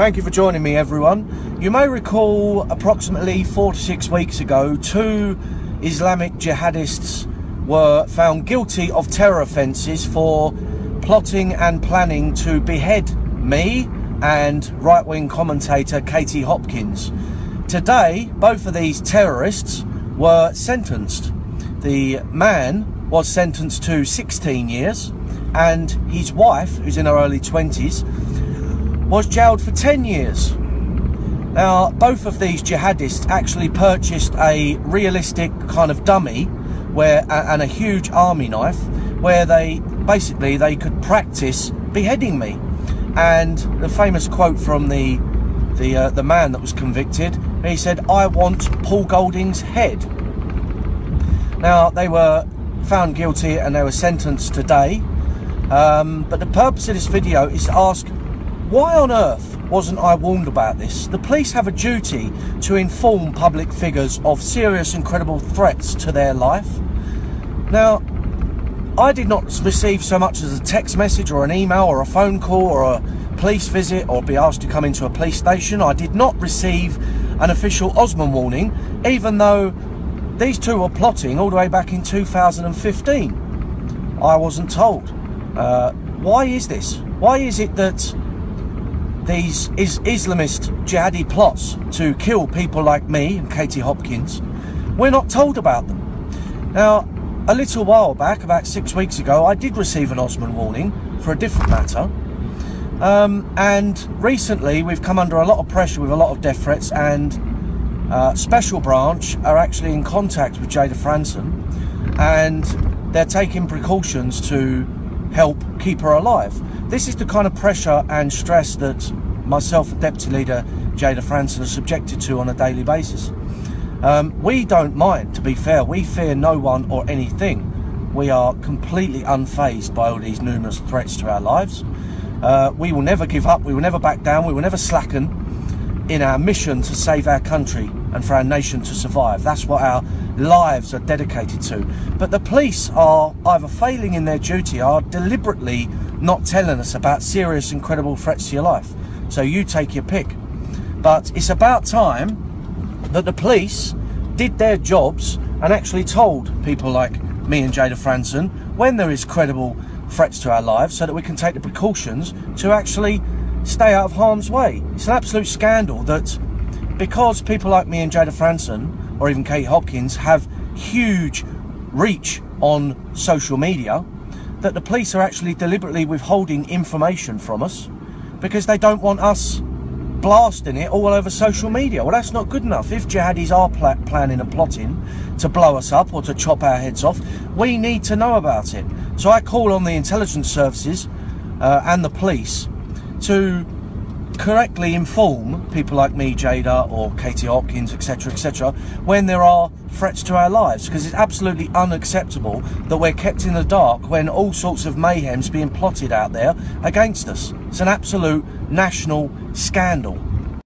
Thank you for joining me, everyone. You may recall approximately 4 to 6 weeks ago, 2 Islamic jihadists were found guilty of terror offences for plotting and planning to behead me and right-wing commentator Katie Hopkins. Today, both of these terrorists were sentenced. The man was sentenced to 16 years and his wife, who's in her early 20s, was jailed for 10 years. Now, both of these jihadists actually purchased a realistic kind of dummy and a huge army knife where they could practice beheading me. And the famous quote from the man that was convicted, he said, "I want Paul Golding's head." Now, they were found guilty and they were sentenced today. But the purpose of this video is to ask, why on earth wasn't I warned about this? The police have a duty to inform public figures of serious and credible threats to their life. Now, I did not receive so much as a text message or an email or a phone call or a police visit or be asked to come into a police station. I did not receive an official Osman warning, even though these two were plotting all the way back in 2015. I wasn't told. Why is this? Why is it that these Islamist jihadi plots to kill people like me and Katie Hopkins, we're not told about them? Now, a little while back, about 6 weeks ago, I did receive an Osman warning for a different matter. And recently we've come under a lot of pressure with a lot of death threats, and Special Branch are actually in contact with Jada Franson, and they're taking precautions to help keep her alive. This is the kind of pressure and stress that myself and Deputy Leader Jada Franson are subjected to on a daily basis. We don't mind, to be fair. We fear no one or anything. We are completely unfazed by all these numerous threats to our lives. We will never give up. We will never back down. We will never slacken in our mission to save our country and for our nation to survive. That's what our lives are dedicated to. But the police are either failing in their duty or deliberately not telling us about serious and credible threats to your life. So you take your pick. But it's about time that the police did their jobs and actually told people like me and Jada Franson when there is credible threats to our lives, so that we can take the precautions to actually stay out of harm's way. It's an absolute scandal that because people like me and Jada Franson, or even Kate Hopkins, have huge reach on social media, that the police are actually deliberately withholding information from us because they don't want us blasting it all over social media. Well, that's not good enough. If jihadis are planning and plotting to blow us up or to chop our heads off, we need to know about it. So I call on the intelligence services and the police to correctly inform people like me, Jada, or Katie Hopkins, etc., when there are threats to our lives, because it's absolutely unacceptable that we're kept in the dark when all sorts of mayhem's being plotted out there against us. It's an absolute national scandal.